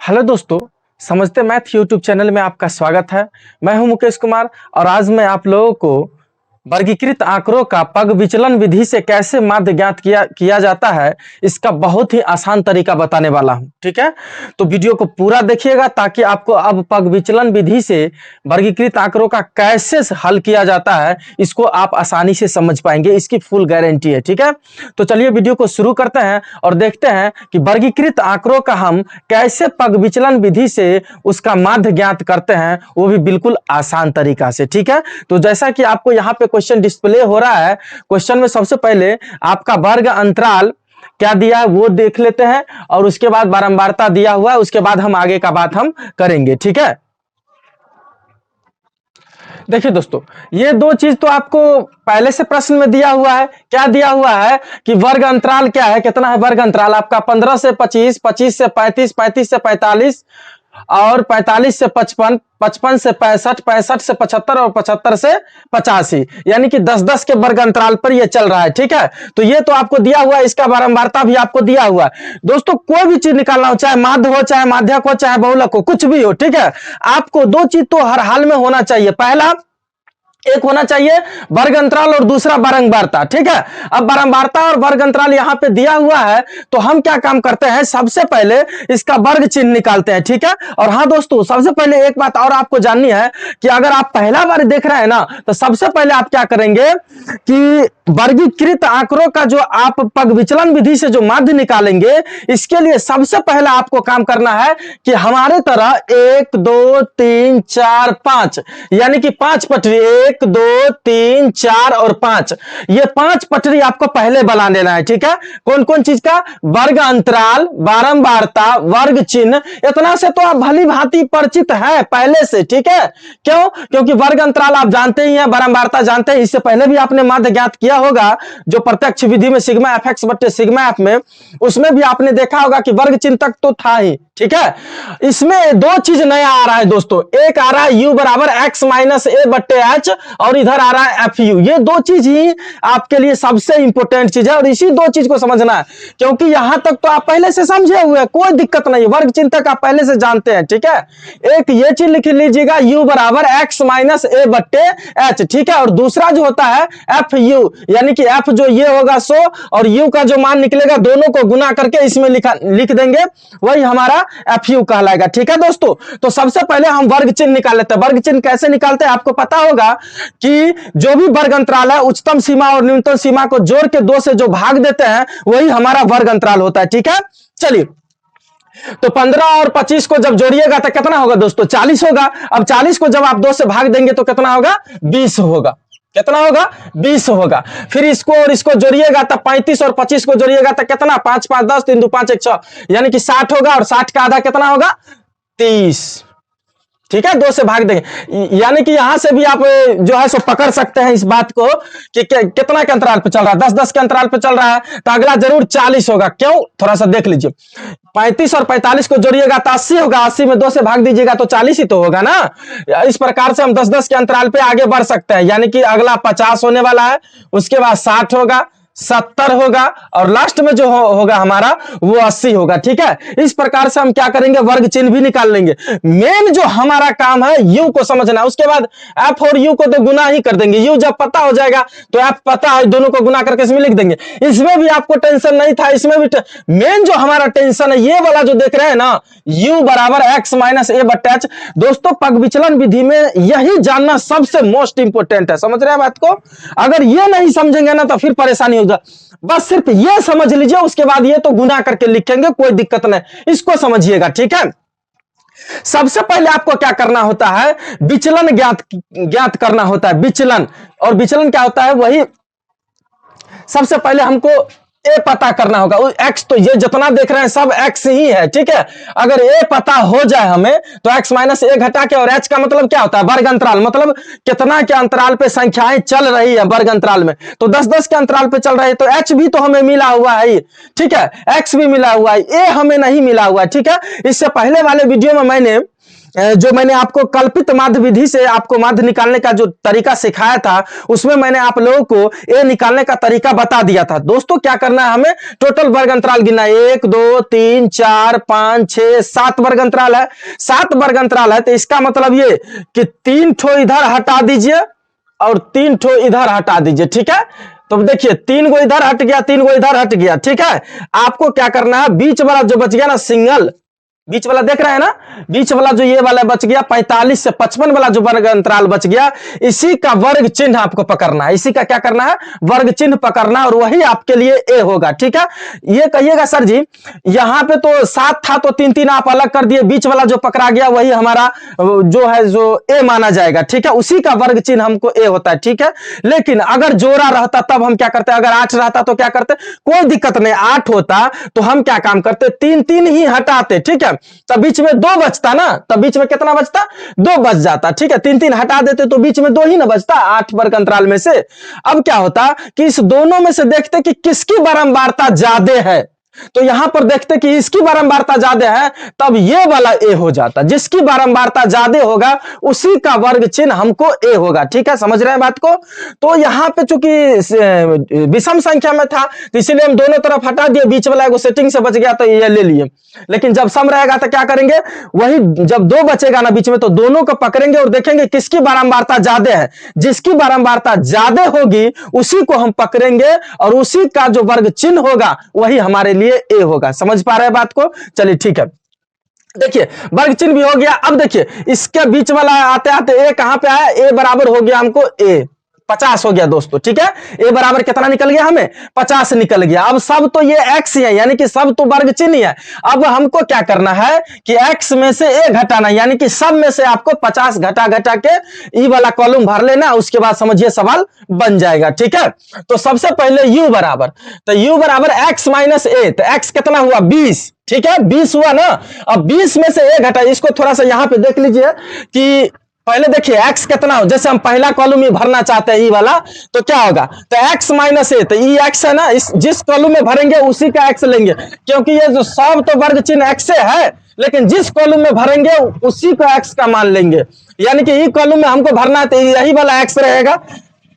Hello दोस्तों, समझते math YouTube channel में आपका स्वागत है। मैं हूं मुकेश कुमार और आज मैं आप लोगों को वर्गीकृत आंकड़ों का पग विचलन विधि से कैसे माध्य ज्ञात किया जाता है, इसका बहुत ही आसान तरीका बताने वाला हूं। ठीक है, तो वीडियो को पूरा देखिएगा ताकि आपको अब पग विचलन विधि से वर्गीकृत आंकड़ों का कैसे हल किया जाता है इसको आप आसानी से समझ पाएंगे। इसकी फुल गारंटी है। ठीक है, तो चलिए वीडियो को शुरू करते हैं और देखते हैं कि वर्गीकृत आंकड़ों का हम कैसे पग विचलन विधि से उसका माध्य ज्ञात करते हैं, वो भी बिल्कुल आसान तरीका से। ठीक है, तो जैसा कि आपको यहाँ पे क्वेश्चन डिस्प्ले हो रहा है, क्वेश्चन में सबसे पहले आपका वर्ग अंतराल क्या दिया है वो देख लेते हैं और उसके बाद बारंबारता दिया हुआ है, उसके बाद हम आगे का बात हम करेंगे। ठीक है, देखिए दोस्तों, ये दो चीज तो आपको पहले से प्रश्न में दिया हुआ है। क्या दिया हुआ है कि वर्ग अंतराल क्या है, कितना है वर्ग अंतराल आपका 15 से 25, 25 से 35, 35 से 45 और 45 से 55, 55 से 65, 65 से 75 और 75 से 85, यानी कि 10-10 के वर्ग अंतराल पर ये चल रहा है। ठीक है, तो ये तो आपको दिया हुआ है, इसका बारंबारता भी आपको दिया हुआ है। दोस्तों, कोई भी चीज निकालना हो, चाहे माध्य हो, चाहे माध्यक हो, चाहे बहुलक हो, कुछ भी हो, ठीक है, आपको दो चीज तो हर हाल में होना चाहिए। पहला एक होना चाहिए वर्ग अंतराल और दूसरा बारंबारता। ठीक है, अब बारंबारता और वर्ग अंतराल यहां पे दिया हुआ है, तो हम क्या काम करते हैं, सबसे पहले इसका वर्ग चिन्ह निकालते हैं। ठीक है, और हाँ दोस्तों, सबसे पहले एक बात और आपको जाननी है कि अगर आप पहला बार देख रहे हैं ना, तो सबसे पहले आप क्या करेंगे कि वर्गीकृत आंकड़ों का जो आप पग विचलन विधि से जो माध्य निकालेंगे, इसके लिए सबसे पहले आपको काम करना है कि हमारे तरह 1 2 3 4 5 यानी कि 5 पटरी, 1 2 3 4 और 5, ये 5 पटरी आपको पहले बना लेना है। ठीक है, कौन कौन चीज का, वर्ग अंतराल, बारंबारता, वर्ग चिन्ह, इतना से तो आप भली भांति परिचित है पहले से। ठीक है, क्यों? क्योंकि वर्ग अंतराल आप जानते ही हैं, बारंबारता जानते हैं, इससे पहले भी आपने माध्य ज्ञात किया होगा जो प्रत्यक्ष विधि में सिग्मा एफ एक्स बट्टे सिग्मा एफ में, उसमें भी आपने देखा होगा कि वर्ग चिन्ह तक तो था ही। ठीक है, इसमें दो चीज नया आ रहा है दोस्तों, एक आ रहा है u बराबर x माइनस ए बट्टे एच और इधर आ रहा है एफ यू। ये दो चीज ही आपके लिए सबसे इंपॉर्टेंट चीज है और इसी दो चीज को समझना है, क्योंकि यहां तक तो आप पहले से समझे हुए हैं, कोई दिक्कत नहीं, वर्ग चिन्ह तक आप पहले से जानते हैं। ठीक है, एक ये चीज लिख लीजिएगा u बराबर x माइनस ए बट्टे एच। ठीक है, और दूसरा जो होता है एफ यू, यानी कि एफ जो ये होगा 100 और u का जो मान निकलेगा दोनों को गुना करके इसमें लिख देंगे, वही हमारा एफ यू कहलाएगा। ठीक है दोस्तों, तो सबसे पहले हम वर्ग चिन्ह निकाल लेते हैं। वर्ग चिन्ह कैसे निकालते हैं आपको पता होगा कि जो भी वर्ग अंतराल है, उच्चतम सीमा और न्यूनतम सीमा को जोड़ के 2 से जो भाग देते हैं वही हमारा वर्ग अंतराल होता है। ठीक है, चलिए, तो 15 और 25 को जब जोड़िएगा तो कितना होगा दोस्तों, 40 होगा। अब 40 को जब आप 2 से भाग देंगे तो कितना होगा, 20 होगा। कितना होगा, 20 होगा। फिर इसको और इसको जोड़िएगा तब 35 और 25 को जोड़िएगा तो कितना, 5 5 10 3 2 5 1 6, यानी कि 60 होगा। और 60 का आधा कितना होगा, 30। ठीक है, 2 से भाग देंगे, यानी कि यहां से भी आप जो है सो पकड़ सकते हैं इस बात को कि कितना के अंतराल पे चल रहा है, 10-10 के अंतराल पे चल रहा है, तो अगला जरूर 40 होगा। क्यों, थोड़ा सा देख लीजिए, 35 और 45 को जोड़िएगा तो 80 होगा, 80 में 2 से भाग दीजिएगा तो 40 ही तो होगा ना। इस प्रकार से हम 10-10 के अंतराल पे आगे बढ़ सकते हैं, यानी कि अगला 50 होने वाला है, उसके बाद 60 होगा, 70 होगा और लास्ट में जो होगा हमारा वो 80 होगा। ठीक है, इस प्रकार से हम क्या करेंगे, वर्ग चिन्ह भी निकाल लेंगे। मेन जो हमारा काम है यू को समझना, उसके बाद एफ और यू को तो गुना ही कर देंगे। यू जब पता हो जाएगा तो एफ पता है, दोनों को गुना करके इसमें लिख देंगे। इसमें भी आपको टेंशन नहीं था, इसमें भी मेन जो हमारा टेंशन है ये वाला जो देख रहे हैं ना, यू बराबर एक्स माइनस ए बट्टे एच। दोस्तों, पग विचलन विधि में यही जानना सबसे मोस्ट इंपोर्टेंट है, समझ रहे हैं बात को? अगर ये नहीं समझेंगे ना तो फिर परेशानी, बस सिर्फ ये समझ लीजिए, उसके बाद ये तो गुना करके लिखेंगे, कोई दिक्कत नहीं, इसको समझिएगा। ठीक है, सबसे पहले आपको क्या करना होता है, विचलन ज्ञात करना होता है, विचलन। और विचलन क्या होता है, वही सबसे पहले हमको ए पता करना होगा। एक्स तो ये जितना देख रहे हैं सब एक्स ही है। ठीक है, अगर ए पता हो जाए हमें तो एक्स माइनस ए घटा के, और एच का मतलब क्या होता है, वर्ग अंतराल, मतलब कितना के अंतराल पे संख्याएं चल रही है वर्ग अंतराल में, तो 10-10 के अंतराल पे चल रही है, तो एच भी तो हमें मिला हुआ है। ठीक है, एक्स भी मिला हुआ है, ए हमें नहीं मिला हुआ है। ठीक है, इससे पहले वाले वीडियो में मैंने जो मैंने आपको कल्पित माध्य विधि से आपको माध्य निकालने का जो तरीका सिखाया था, उसमें मैंने आप लोगों को ए निकालने का तरीका बता दिया था। दोस्तों क्या करना है, हमें टोटल वर्ग अंतराल गिनना है। 1 2 3 4 5 6 7 वर्ग अंतराल है। 7 वर्ग अंतराल है, तो इसका मतलब ये कि 3 ठो इधर हटा दीजिए और 3 ठो इधर हटा दीजिए, ठीक है। तो देखिए 3 गो इधर हट गया, 3 गो इधर हट गया, ठीक है। आपको क्या करना है, बीच वाला जो बच गया ना सिंगल, बीच वाला देख रहे हैं ना, बीच वाला जो ये वाला बच गया 45 से 55 वाला जो वर्ग अंतराल बच गया, इसी का वर्ग चिन्ह आपको पकड़ना है। इसी का क्या करना है, वर्ग चिन्ह पकड़ना, और वही आपके लिए ए होगा, ठीक है। ये कहिएगा सर जी यहां पे तो 7 था तो 3 3 आप अलग कर दिए, बीच वाला जो पकड़ा गया वही हमारा जो है जो ए माना जाएगा, ठीक है। उसी का वर्ग चिन्ह हमको ए होता है, ठीक है। लेकिन अगर जोड़ा रहता तब हम क्या करते, अगर 8 रहता तो क्या करते, कोई दिक्कत नहीं, 8 होता तो हम क्या काम करते, 3 3 ही हटाते, ठीक है। तब बीच में 2 बचता ना, तब बीच में कितना बचता, 2 बच जाता, ठीक है। 3 3 हटा देते तो बीच में 2 ही ना बचता 8 वर्ग अंतराल में से। अब क्या होता कि इस दोनों में से देखते कि किसकी बारंबारता ज्यादा है, तो यहां पर देखते कि इसकी बारंबारता ज्यादा है, तब ये वाला ए हो जाता। जिसकी बारंबारता ज्यादा होगा उसी का वर्ग चिन्ह हमको ए होगा, ठीक है। समझ रहे हैं बात को। तो यहां पे चूंकि विषम संख्या में था तो इसीलिए हम दोनों तरफ हटा दिए, बीच वाला एगो सेटिंग से बच गया तो ये ले लिए। लेकिन जब सम रहेगा तो क्या करेंगे, वही जब 2 बचेगा ना बीच में, तो दोनों को पकड़ेंगे और देखेंगे किसकी बारंबारता ज्यादा है। जिसकी बारंबारता ज्यादा होगी उसी को हम पकड़ेंगे और उसी का जो वर्ग चिन्ह होगा वही हमारे लिए ए होगा। समझ पा रहे हैं बात को, चलिए ठीक है। देखिए वर्ग चिन्ह भी हो गया। अब देखिए इसके बीच वाला आते आते ए कहां पे आया, ए बराबर हो गया हमको ए 50 हो गया दोस्तों, ठीक है। ए बराबर कितना निकल गया, हमें 50 निकल गया। अब सब तो ये x है, यानी कि सब तो वर्ग चिन्ह है। अब हमको क्या करना है कि x में से ए घटाना, यानी कि सब में से आपको 50 घटा घटा के ई वाला कॉलम भर लेना, उसके बाद समझिए सवाल बन जाएगा, ठीक है। तो सबसे पहले u बराबर, तो u बराबर x माइनस ए, तो x कितना हुआ 20, ठीक है 20 हुआ ना। अब 20 में से ए घटा, इसको थोड़ा सा यहां पे देख लीजिए कि पहले देखिए x कितना हो, जैसे हम पहला कॉलम में भरना चाहते हैं ई वाला, तो क्या होगा, तो x माइनस ए, तो ई x है ना, इस जिस कॉलम में भरेंगे उसी का x लेंगे, क्योंकि ये जो सब तो वर्ग चिन्ह x से है, लेकिन जिस कॉलम में भरेंगे उसी को x का मान लेंगे। यानी कि ई कॉलम में हमको भरना है तो यही वाला x रहेगा।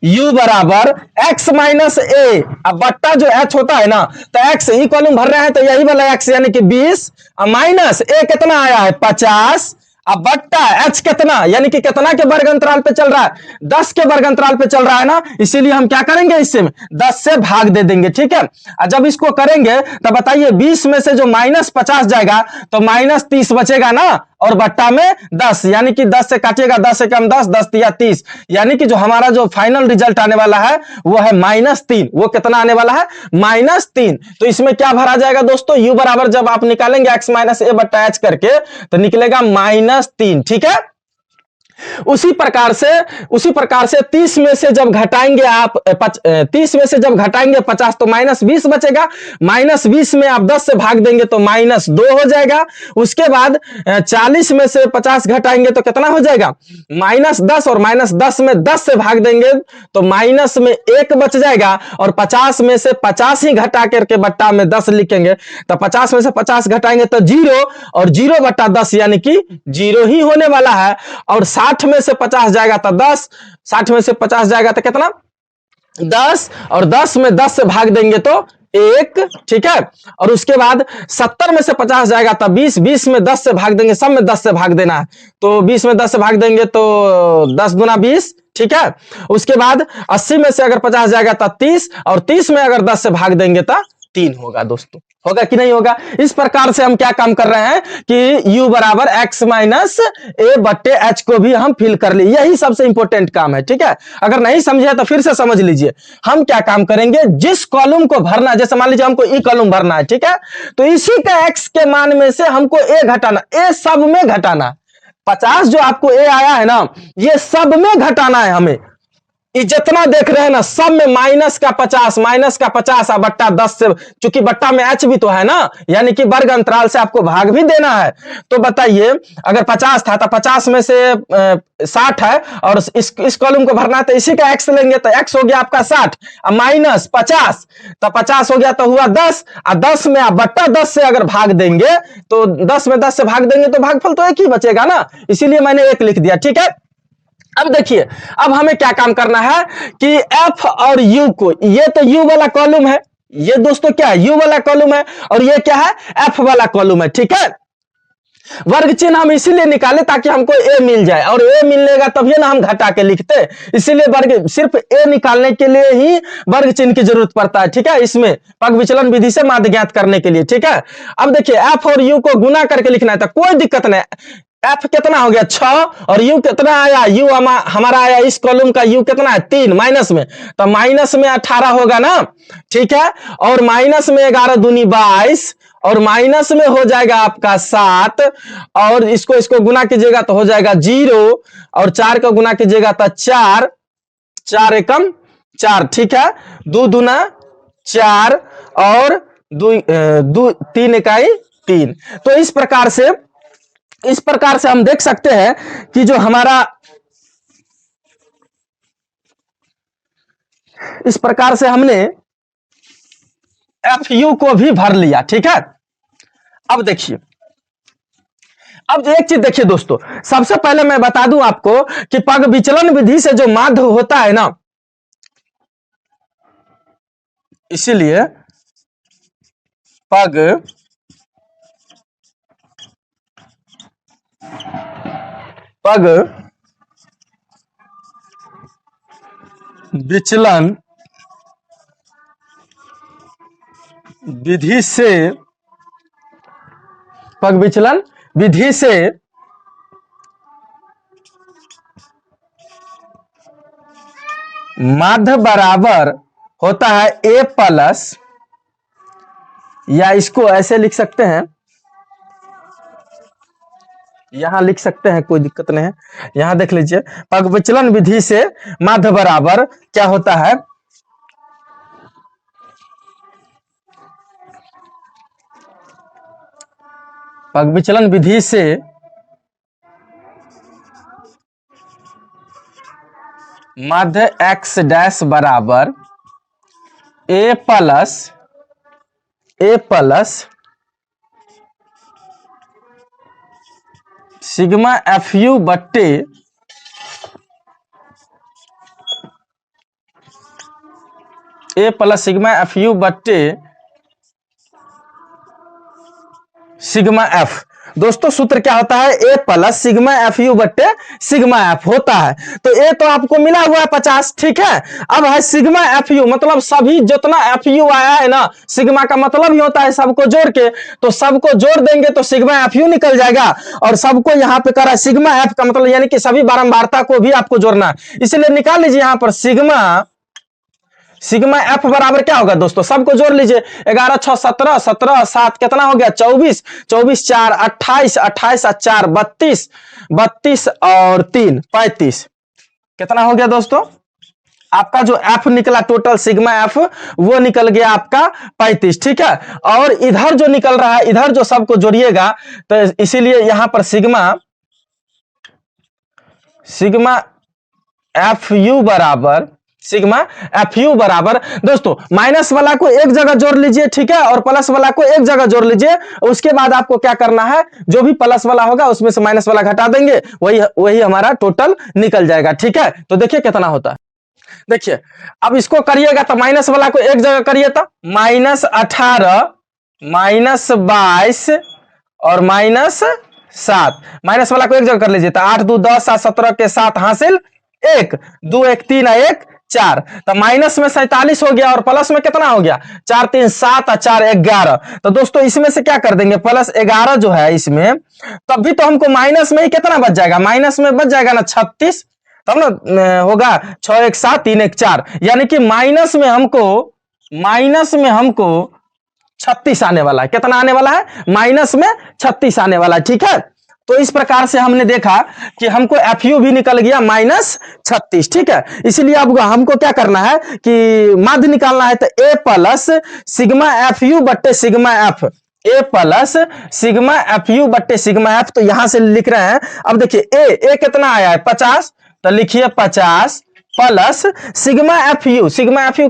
u बराबर x माइनस ए, अब बट्टा जो h होता है ना, तो x ई कॉलम भर रहे हैं तो यही वाला x, यानी कि 20 माइनस ए कितना आया है 50, अब बट्टा h कितना, यानी कि कितना के वर्ग अंतराल पे चल रहा है, 10 के वर्ग अंतराल पे चल रहा है ना, इसीलिए हम क्या करेंगे, इससे 10 से भाग दे देंगे, ठीक है। और जब इसको करेंगे तो बताइए 20 में से जो माइनस 50 जाएगा तो माइनस 30 बचेगा ना, और बट्टा में 10, यानी कि 10 से काटिएगा 10 से कम 10, 10 या 30, यानी कि जो हमारा जो फाइनल रिजल्ट आने वाला है वो है -3। वो कितना आने वाला है, -3। तो इसमें क्या भरा जाएगा दोस्तों, u बराबर जब आप निकालेंगे x माइनस ए बट्टा h करके तो निकलेगा -3, ठीक है। उसी प्रकार से 30 में से जब घटाएंगे आप 30 में से जब घटाएंगे 50 तो -20 बचेगा। -20 में आप 10 से भाग देंगे तो -2 हो जाएगा। उसके बाद 40 में से 50 घटाएंगे तो कितना हो जाएगा, -10, और -10 में 10 से भाग देंगे तो माइनस में 1 बच जाएगा, और 50 में से 50 ही घटा करके बट्टा में 10 लिखेंगे तो 50 में से 50 घटाएंगे तो 0, और 0 बट्टा 10 यानी कि 0 ही होने वाला है। और 60 में से 50 जाएगा तो 10, 60 में से 50 जाएगा तो कितना 10, और 10 में 10 से भाग देंगे तो 1, ठीक है। और उसके बाद 70 में से 50 जाएगा तो 20, 20 में 10 से भाग देंगे, सब में 10 से भाग देना है, तो 20 में 10 से भाग देंगे तो 10 गुना 20, ठीक है। उसके बाद 80 में से अगर 50 जाएगा तो 30, और 30 में अगर 10 से भाग देंगे तो 3 होगा दोस्तों। होगा कि नहीं होगा। इस प्रकार से हम क्या काम कर रहे हैं कि u बराबर x माइनस ए बट्टे h को भी हम फिल कर लिए, यही सबसे इंपॉर्टेंट काम है, ठीक है। अगर नहीं समझे तो फिर से समझ लीजिए। हम क्या काम करेंगे, जिस कॉलम को भरना, जैसे मान लीजिए हमको ई कॉलम भरना है, ठीक है, तो इसी का x के मान में से हमको a घटाना, a सब में घटाना, 50 जो आपको a आया है ना, ये सब में घटाना है हमें, ये जितना देख रहे हैं ना सब में -50 और बट्टा 10 से, चूंकि बट्टा में एच भी तो है ना, यानी कि वर्ग अंतराल से आपको भाग भी देना है। तो बताइए अगर 50 था तो 50 में से 60 है और इस कॉलम को भरना है तो इसी का x लेंगे, तो x हो गया आपका 60 और -50, तो 50 हो गया तो हुआ 10 और 10 में आप बट्टा 10 से अगर भाग देंगे तो 10 में 10 से भाग देंगे तो भागफल तो एक ही बचेगा ना, इसीलिए मैंने 1 लिख दिया। ठीक है, अब देखिए अब हमें क्या काम करना है कि एफ और यू को, ये तो यू वाला कॉलम है, ये दोस्तों क्या है, यू वाला कॉलम है, और ये क्या है, एफ वाला कॉलम है। ठीक है, वर्ग चिन्ह हम इसीलिए निकाले ताकि हमको ए मिल जाए, और ए मिलेगा तभी ना हम घटा के लिखते, इसीलिए वर्ग सिर्फ ए निकालने के लिए ही वर्ग चिन्ह की जरूरत पड़ता है। ठीक है, इसमें पग विचलन विधि से माध्य ज्ञात करने के लिए। ठीक है, अब देखिए एफ और यू को गुना करके लिखना है तो कोई दिक्कत नहीं। एफ कितना हो गया 6 और यू कितना आया, यू हमारा आया इस कॉलम का यू कितना है 3 माइनस में, तो माइनस में 18 होगा ना। ठीक है, और माइनस में 11 दूनी 22 और माइनस में हो जाएगा आपका 7 और इसको गुना कीजिएगा तो हो जाएगा 0 और 4 का गुना कीजिएगा तो 4, 4 एकम 4। ठीक है, 2 दूना 4 और 3 इकाई 3। तो इस प्रकार से हम देख सकते हैं कि जो हमारा, इस प्रकार से हमने एफ यू को भी भर लिया। ठीक है, अब देखिए, अब एक चीज देखिए दोस्तों, सबसे पहले मैं बता दूं आपको कि पग विचलन विधि से जो माध्य होता है ना, इसीलिए पग विचलन विधि से, पग विचलन विधि से माध्य बराबर होता है ए प्लस, या इसको ऐसे लिख सकते हैं, यहां लिख सकते हैं, कोई दिक्कत नहीं है। यहां देख लीजिए, पग विचलन विधि से माध्य बराबर क्या होता है, पग विचलन विधि से माध्य x डैश बराबर ए प्लस सिग्मा एफ यू बट्टे ए प्लस सिग्मा एफ यू बट्टे सिग्मा एफ। दोस्तों सूत्र क्या होता है, ए प्लस सिग्मा एफ यू बट्टे सिग्मा एफ होता है। तो ए तो आपको मिला हुआ है 50। ठीक है, अब है सिग्मा एफ यू, मतलब सभी जितना एफ यू आया है ना, सिग्मा का मतलब ही होता है सबको जोड़ के, तो सबको जोड़ देंगे तो सिग्मा एफ यू निकल जाएगा, और सबको यहां पे करा सिग्मा एफ का मतलब यानी कि सभी बारंबारता को भी आपको जोड़ना है, इसलिए निकाल लीजिए यहां पर सिग्मा एफ बराबर क्या होगा दोस्तों, सबको जोड़ लीजिए, 11 6 17, 17 7 कितना हो गया 24, 24 4 28, 28 4 32, 32 और 3 35, कितना हो गया दोस्तों, आपका जो एफ निकला टोटल सिग्मा एफ वो निकल गया आपका 35। ठीक है, और इधर जो निकल रहा है, इधर जो सबको जोड़िएगा तो इसीलिए यहां पर सिग्मा एफ यू बराबर दोस्तों माइनस वाला को एक जगह जोड़ लीजिए। ठीक है, और प्लस वाला को एक जगह जोड़ लीजिए, उसके बाद आपको क्या करना है, जो भी प्लस वाला होगा उसमें से माइनस वाला घटा देंगे, वही हमारा टोटल निकल जाएगा। ठीक है, तो देखिए कितना होता है, देखिए अब इसको करिएगा तो माइनस वाला को एक जगह करिए तो -18 -22 और -7, माइनस वाला को एक जगह कर लीजिए तो 8 2 10 7 17 के 7 हासिल 1 2 1 3 1 4, तो माइनस में 47 हो गया और प्लस में कितना हो गया 4 3 7 और 4 11। तो दोस्तों इसमें से क्या कर देंगे, प्लस 11 जो है इसमें, तब भी तो हमको माइनस में ही कितना बच जाएगा, माइनस में बच जाएगा ना 36, तब ना होगा 6 1 7 3 1 4, यानी कि माइनस में हमको 36 आने वाला है। कितना आने वाला है, माइनस में 36 आने वाला है। ठीक है, तो इस प्रकार से हमने देखा कि हमको FU भी निकल गया -36, ठीक है। इसलिए अब हमको क्या करना है कि माध्य निकालना है, तो A प्लस सिग्मा FU बट्टे sigma F, A plus sigma FU बट्टे सिग्मा F। तो यहां से लिख रहे हैं, अब देखिए A कितना आया है 50, तो लिखिए 50 प्लस सिग्मा FU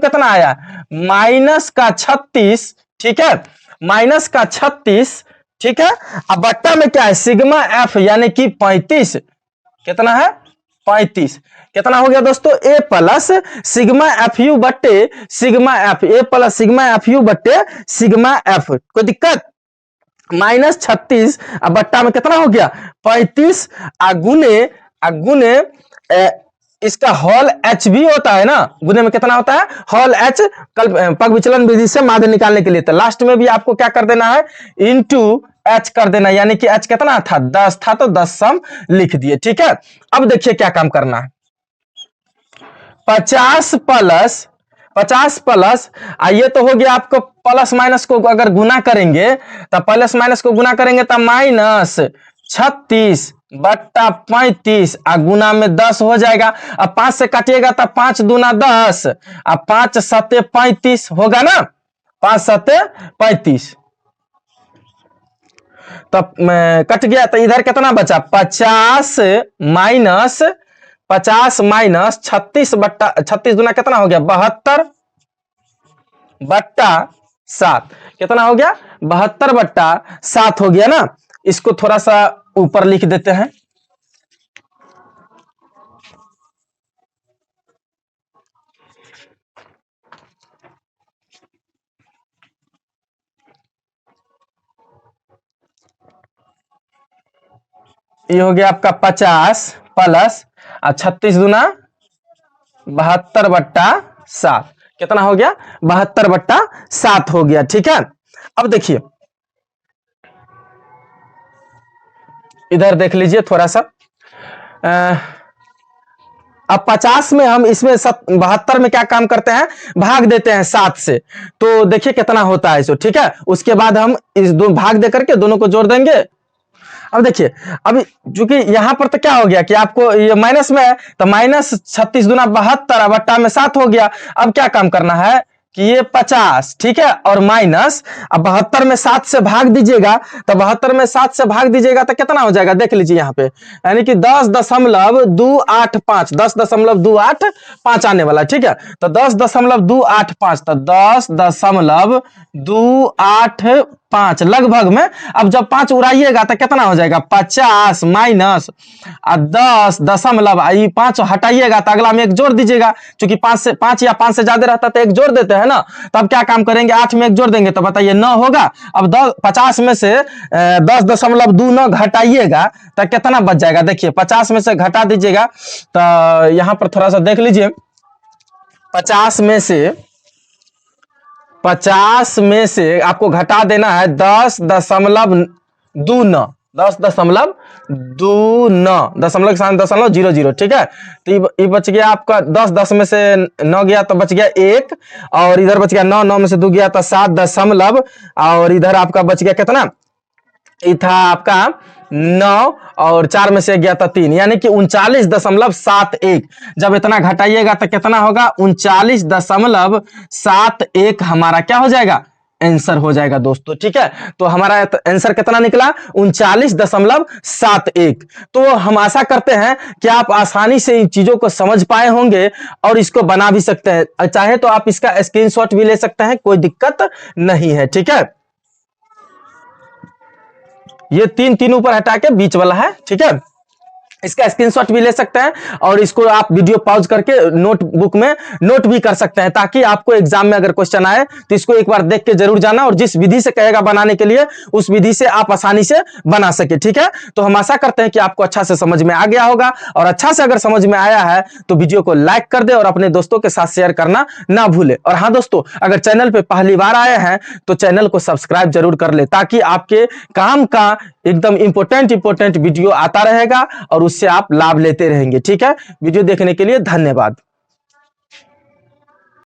कितना आया -36, ठीक है, -36, ठीक है। अब बट्टा में क्या है सिग्मा F यानी कि 35, कितना है 35, कितना हो गया दोस्तों A प्लस सिग्मा FU बट्टे sigma F, A plus sigma FU बट्टे सिग्मा F। कोई दिक्कत, -36 अब बट्टा में कितना हो गया 35, गुने इसका होल H भी होता है ना, गुने में कितना होता है होल H, कल पग विचलन विधि से माध्य निकालने के लिए। तो लास्ट में भी आपको क्या कर देना है इंटू H कर देना, यानी कि H कितना था 10 था, तो 10 सम लिख दिए, ठीक है। अब देखिए क्या काम करना है, 50 प्लस ये तो हो गया आपको प्लस माइनस को अगर गुना करेंगे, तो प्लस माइनस को गुना करेंगे तो -36 बट्टा 35, गुना में 10 हो जाएगा। अब 5 से काटिएगा तो 5 दूना 10, अब 5 सत्ते 35 होगा ना, 5 सत्ते 35, तो कट गया, तो इधर कितना बचा 50 माइनस 36 बट्टा 36 दूना कितना हो गया 72 बट्टा 7, कितना हो गया 72 बट्टा 7 हो गया ना। इसको थोड़ा सा ऊपर लिख देते हैं, ये हो गया आपका 50 प्लस 36 दूना 72 बट्टा 7, कितना हो गया 72 बट्टा 7 हो गया, ठीक है। अब देखिए इधर देख लीजिए थोड़ा सा, अब 50 में हम इसमें 72 में क्या काम करते हैं भाग देते हैं 7 से, तो देखिए कितना होता है इसको, ठीक है। उसके बाद हम इस दो भाग दे करके दोनों को जोड़ देंगे। अब देखिए, अभी चूंकि यहां पर तो क्या हो गया कि आपको ये माइनस में है, तो -36 दूना 72 बट्टा में 7 हो गया। अब क्या काम करना है कि ये 50, ठीक है, और माइनस अब 72 में 7 से भाग दीजिएगा, तो 72 में 7 से भाग दीजिएगा तो कितना हो जाएगा देख लीजिए यहाँ पे, यानी कि 10.285, 10.285 आने वाला, ठीक है। तो 10.285, तो 10.285 लगभग में। अब जब 5 उड़ाइएगा तो कितना हो जाएगा 50 माइनस 10.5 हटाइएगा तो अगला में 1 जोड़ दीजिएगा, क्योंकि 5 या 5 से ज्यादा रहता तो 1 जोड़ देते हैं ना। तब क्या काम करेंगे 8 में 1 जोड़ देंगे तो बताइए 9 होगा। अब 50 में से 10.29 घटाइएगा तो कितना बच जाएगा, देखिए 50 में से घटा दीजिएगा, तो यहां पर थोड़ा सा देख लीजिए, 50 में से आपको घटा देना है 10.29, 10.29, 0.00, ठीक है। तो ये बच गया आपका 10 में से 9 गया तो बच गया 1, और इधर बच गया 9 में से 2 गया तो 7 और इधर आपका बच गया कितना, ये था आपका 9 और 4 में से गया था 3, यानी कि 39.71। जब इतना घटाइएगा तो कितना होगा 39.71 हमारा क्या हो जाएगा आंसर हो जाएगा दोस्तों, ठीक है। तो हमारा आंसर कितना निकला 39.71। तो हम आशा करते हैं कि आप आसानी से इन चीजों को समझ पाए होंगे और इसको बना भी सकते हैं, चाहे तो आप इसका स्क्रीनशॉट भी ले सकते हैं, कोई दिक्कत नहीं है, ठीक है। ये 3 ऊपर हटा के बीच वाला है, ठीक है। इसका स्क्रीनशॉट भी ले सकते हैं और इसको आप वीडियो पॉज करके नोटबुक में नोट भी कर सकते हैं, ताकि आपको एग्जाम में अगर क्वेश्चन आए तो इसको एक बार देख के जरूर जाना, और जिस विधि से कहेगा बनाने के लिए उस विधि से आप आसानी से बना सके, ठीक है। तो हम आशा करते हैं कि आपको अच्छा से समझ में आ गया होगा, और अच्छा से अगर समझ में आया है तो वीडियो को लाइक कर दे और अपने दोस्तों के साथ शेयर करना ना भूले। और हाँ दोस्तों, अगर चैनल पे पहली बार आए हैं तो चैनल को सब्सक्राइब जरूर कर ले, ताकि आपके काम का एकदम इंपॉर्टेंट वीडियो आता रहेगा और उससे आप लाभ लेते रहेंगे, ठीक है। वीडियो देखने के लिए धन्यवाद।